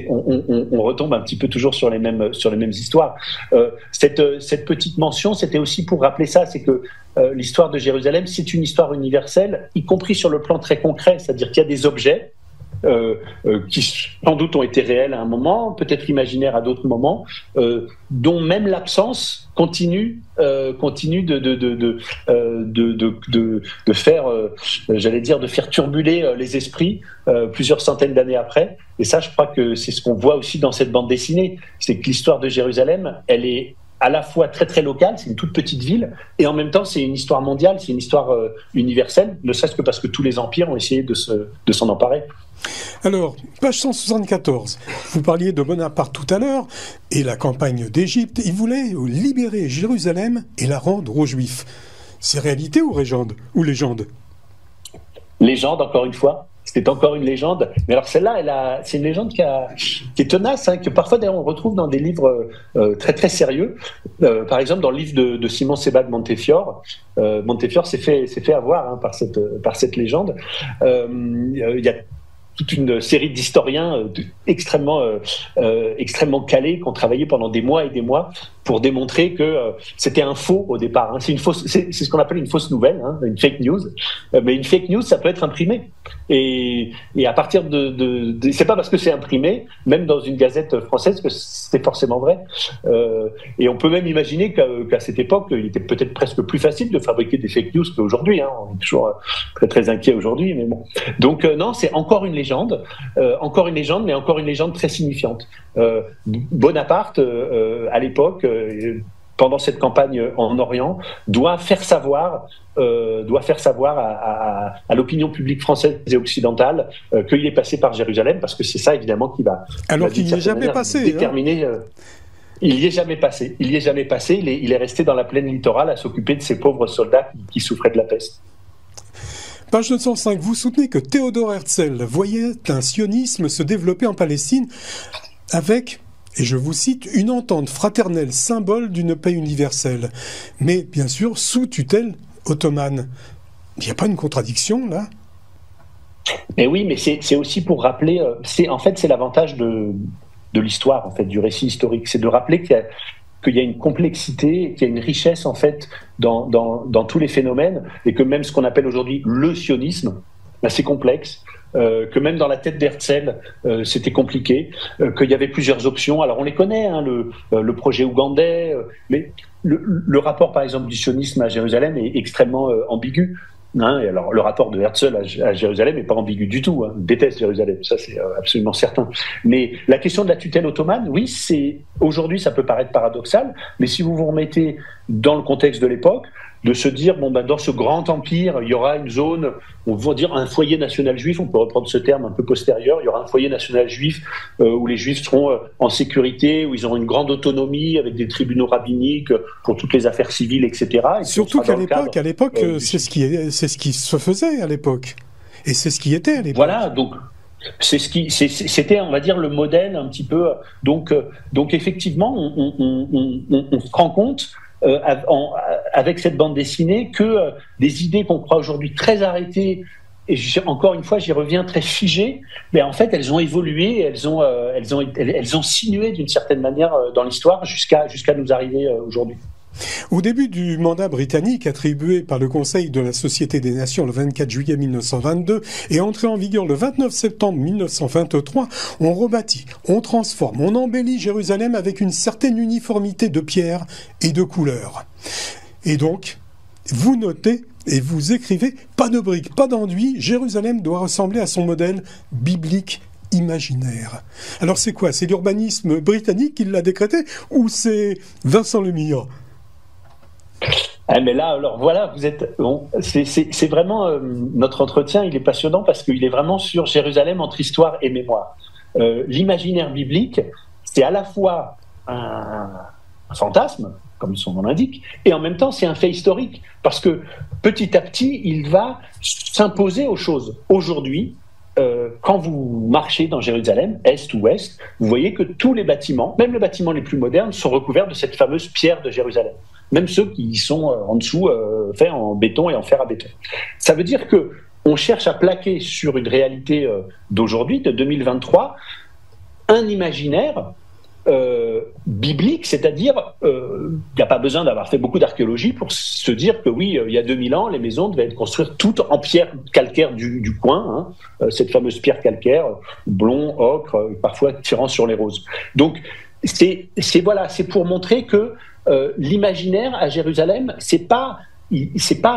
on retombe un petit peu toujours sur les mêmes histoires. Cette petite mention, c'était aussi pour rappeler ça, c'est que l'histoire de Jérusalem, c'est une histoire universelle, y compris sur le plan très concret, c'est-à-dire qu'il y a des objets qui sans doute ont été réels à un moment, peut-être imaginaires à d'autres moments, dont même l'absence continue de faire, j'allais dire, de faire turbuler les esprits plusieurs centaines d'années après. Et ça, je crois que c'est ce qu'on voit aussi dans cette bande dessinée, c'est que l'histoire de Jérusalem, elle est à la fois très très locale, c'est une toute petite ville, et en même temps c'est une histoire mondiale, c'est une histoire universelle, ne serait-ce que parce que tous les empires ont essayé de s'en emparer. Alors, page 174, vous parliez de Bonaparte tout à l'heure, et la campagne d'Égypte, il voulait libérer Jérusalem et la rendre aux Juifs. C'est réalité ou légende ? Légende, encore une fois. C'est encore une légende. Mais alors celle-là, c'est une légende qui est tenace, que parfois d'ailleurs on retrouve dans des livres très très sérieux. Par exemple, dans le livre de Simon Sebag Montefiore, Montefiore s'est fait avoir par cette légende. Il y a toute une série d'historiens extrêmement calés qui ont travaillé pendant des mois et des mois pour démontrer que c'était un faux au départ. C'est ce qu'on appelle une fausse nouvelle, une fake news. Mais une fake news, ça peut être imprimé. Et à partir c'est pas parce que c'est imprimé, même dans une gazette française, que c'est forcément vrai. Et on peut même imaginer qu'à cette époque, il était peut-être presque plus facile de fabriquer des fake news qu'aujourd'hui. On est toujours très très inquiet aujourd'hui, mais bon. Donc non, c'est encore une légende, mais encore une légende très signifiante. Bonaparte, à l'époque, pendant cette campagne en Orient, doit faire savoir à l'opinion publique française et occidentale qu'il est passé par Jérusalem, parce que c'est ça évidemment qui va. Alors qu'il n'y est jamais passé. Déterminer. Il n'y est jamais passé. Il est resté dans la plaine littorale à s'occuper de ces pauvres soldats qui souffraient de la peste. Page 205, vous soutenez que Théodore Herzl voyait un sionisme se développer en Palestine avec, et je vous cite, une entente fraternelle symbole d'une paix universelle, mais bien sûr sous tutelle ottomane. Il n'y a pas une contradiction là ? Mais oui, mais c'est aussi pour rappeler, c'est l'avantage de l'histoire, en fait, du récit historique, c'est de rappeler qu'il y a une complexité, qu'il y a une richesse en fait dans tous les phénomènes, et que même ce qu'on appelle aujourd'hui le sionisme, c'est complexe, que même dans la tête d'Herzl, c'était compliqué, qu'il y avait plusieurs options. Alors on les connaît, hein, le projet ougandais, mais le rapport par exemple du sionisme à Jérusalem est extrêmement ambigu. Hein, et alors, le rapport de Herzl à Jérusalem n'est pas ambigu du tout. Hein. Il déteste Jérusalem, ça c'est absolument certain. Mais la question de la tutelle ottomane, oui, aujourd'hui ça peut paraître paradoxal, mais si vous vous remettez dans le contexte de l'époque, de se dire, dans ce grand empire, il y aura une zone, on va dire un foyer national juif, on peut reprendre ce terme un peu postérieur, il y aura un foyer national juif où les juifs seront en sécurité, où ils auront une grande autonomie avec des tribunaux rabbiniques pour toutes les affaires civiles, etc. Et surtout qu'à l'époque, c'est ce qui se faisait à l'époque. Et c'est ce qui était à l'époque. Voilà, donc c'était, on va dire, le modèle un petit peu. Donc effectivement, on se rend compte avec cette bande dessinée que des idées qu'on croit aujourd'hui très arrêtées, et encore une fois j'y reviens, très figées, mais en fait elles ont évolué, elles ont sinué d'une certaine manière dans l'histoire jusqu'à nous arriver aujourd'hui. Au début du mandat britannique attribué par le Conseil de la Société des Nations le 24 juillet 1922 et entré en vigueur le 29 septembre 1923, on rebâtit, on transforme, on embellit Jérusalem avec une certaine uniformité de pierres et de couleurs. Et donc, vous notez et vous écrivez, pas de briques, pas d'enduit, Jérusalem doit ressembler à son modèle biblique imaginaire. Alors c'est quoi ? C'est l'urbanisme britannique qui l'a décrété ou c'est Vincent Lemire ? Mais là, alors voilà, c'est vraiment notre entretien, il est passionnant parce qu'il est vraiment sur Jérusalem entre histoire et mémoire. L'imaginaire biblique, c'est à la fois un fantasme, comme son nom l'indique, et en même temps c'est un fait historique, parce que petit à petit, il va s'imposer aux choses. Aujourd'hui, quand vous marchez dans Jérusalem, est ou ouest, vous voyez que tous les bâtiments, même les bâtiments les plus modernes, sont recouverts de cette fameuse pierre de Jérusalem. Même ceux qui sont en dessous, faits en béton et en fer à béton. Ça veut dire qu'on cherche à plaquer sur une réalité d'aujourd'hui, de 2023, un imaginaire biblique, c'est-à-dire il n'y a pas besoin d'avoir fait beaucoup d'archéologie pour se dire que oui, il y a 2000 ans, les maisons devaient être construites toutes en pierre calcaire du coin, hein, cette fameuse pierre calcaire, blond, ocre, parfois tirant sur les roses. Donc c'est pour montrer que l'imaginaire à Jérusalem, c'est pas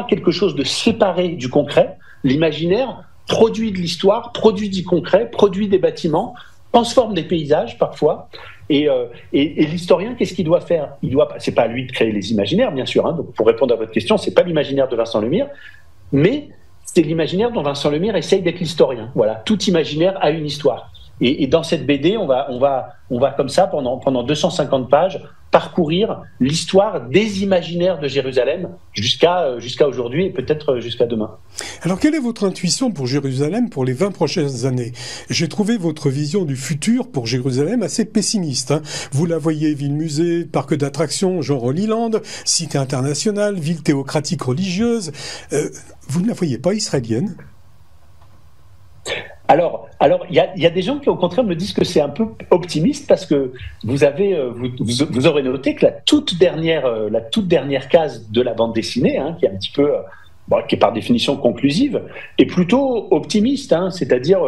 quelque chose de séparé du concret. L'imaginaire produit de l'histoire, produit du concret, produit des bâtiments, transforme des paysages parfois. Et l'historien, qu'est-ce qu'il doit faire ? C'est pas à lui de créer les imaginaires, bien sûr. Hein, donc pour répondre à votre question, c'est pas l'imaginaire de Vincent Lemire, mais c'est l'imaginaire dont Vincent Lemire essaye d'être l'historien. Voilà, tout imaginaire a une histoire. Et dans cette BD, on va comme ça pendant 250 pages parcourir l'histoire des imaginaires de Jérusalem jusqu'à aujourd'hui et peut-être jusqu'à demain. Alors quelle est votre intuition pour Jérusalem pour les 20 prochaines années ? J'ai trouvé votre vision du futur pour Jérusalem assez pessimiste. Hein. Vous la voyez ville-musée, parc d'attractions genre Holyland, cité internationale, ville théocratique religieuse. Vous ne la voyez pas israélienne ? Alors, il y a des gens qui, au contraire, me disent que c'est un peu optimiste parce que vous aurez noté que la toute dernière case de la bande dessinée, hein, qui est un petit peu, qui est par définition conclusive, est plutôt optimiste, hein, c'est-à-dire,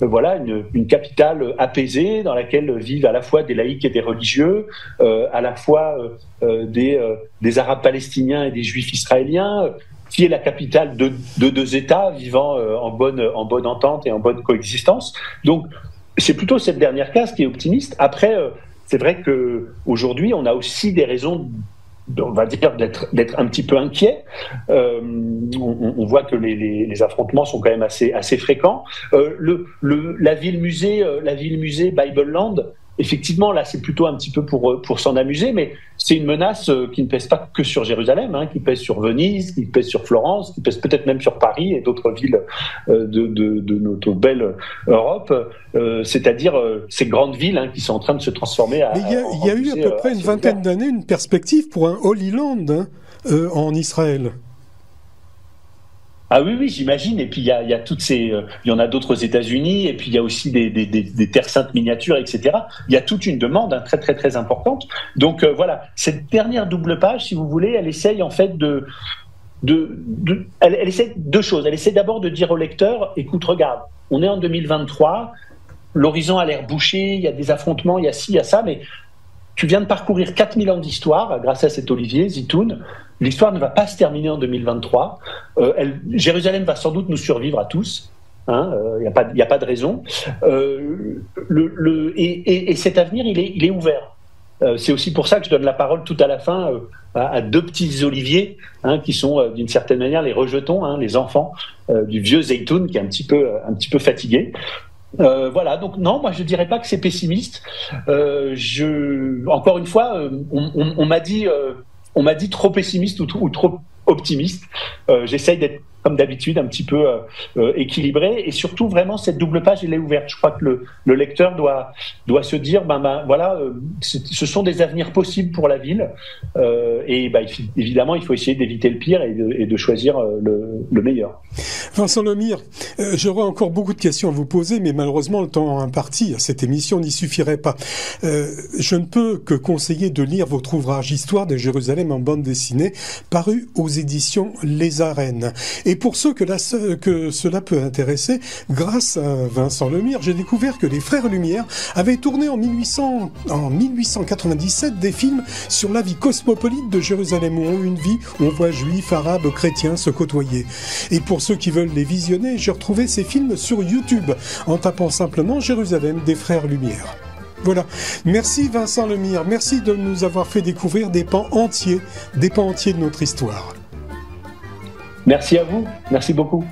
voilà, une capitale apaisée dans laquelle vivent à la fois des laïcs et des religieux, à la fois des Arabes palestiniens et des Juifs israéliens, qui est la capitale de deux États vivant en bonne entente et en bonne coexistence. Donc, c'est plutôt cette dernière case qui est optimiste. Après, c'est vrai qu'aujourd'hui, on a aussi des raisons on va dire, d'être un petit peu inquiet. On voit que les affrontements sont quand même assez fréquents. La ville-musée Bible Land, effectivement, là, c'est plutôt un petit peu pour s'en amuser, mais c'est une menace qui ne pèse pas que sur Jérusalem, qui pèse sur Venise, qui pèse sur Florence, qui pèse peut-être même sur Paris et d'autres villes de notre belle Europe, c'est-à-dire ces grandes villes qui sont en train de se transformer Mais il y a eu à peu près une vingtaine d'années une perspective pour un Holy Land en Israël. Ah oui, j'imagine. Et puis il y a toutes ces, il y en a d'autres aux États-Unis. Et puis il y a aussi des terres saintes miniatures, etc. Il y a toute une demande très très très importante. Donc voilà, cette dernière double page, si vous voulez, elle essaye en fait elle essaie deux choses. Elle essaie d'abord de dire au lecteur, écoute, regarde, on est en 2023, l'horizon a l'air bouché, il y a des affrontements, il y a ci, il y a ça, mais tu viens de parcourir 4000 ans d'histoire grâce à cet Olivier Zitoun. L'histoire ne va pas se terminer en 2023. Jérusalem va sans doute nous survivre à tous. Il n'y a pas de raison. Et cet avenir, il est ouvert. C'est aussi pour ça que je donne la parole tout à la fin à deux petits Olivier qui sont d'une certaine manière les rejetons, les enfants du vieux Zitoun qui est un petit peu fatigué. Voilà, donc non, moi je dirais pas que c'est pessimiste. Encore une fois, on m'a dit trop pessimiste ou trop optimiste. J'essaye d'être comme d'habitude un petit peu équilibré, et surtout vraiment cette double page elle est ouverte. Je crois que le lecteur doit se dire voilà, ce sont des avenirs possibles pour la ville, et évidemment il faut essayer d'éviter le pire et de choisir le meilleur. Vincent Lemire, j'aurais encore beaucoup de questions à vous poser, mais malheureusement le temps imparti à cette émission n'y suffirait pas. Je ne peux que conseiller de lire votre ouvrage Histoire de Jérusalem en bande dessinée, paru aux éditions Les Arènes. Et pour ceux que cela peut intéresser, grâce à Vincent Lemire, j'ai découvert que les Frères Lumière avaient tourné en 1897 des films sur la vie cosmopolite de Jérusalem, où une vie où on voit juifs, arabes, chrétiens se côtoyer. Et pour ceux qui veulent les visionner, j'ai retrouvé ces films sur YouTube, en tapant simplement Jérusalem des Frères Lumière. Voilà. Merci Vincent Lemire, merci de nous avoir fait découvrir des pans entiers de notre histoire. Merci à vous, merci beaucoup.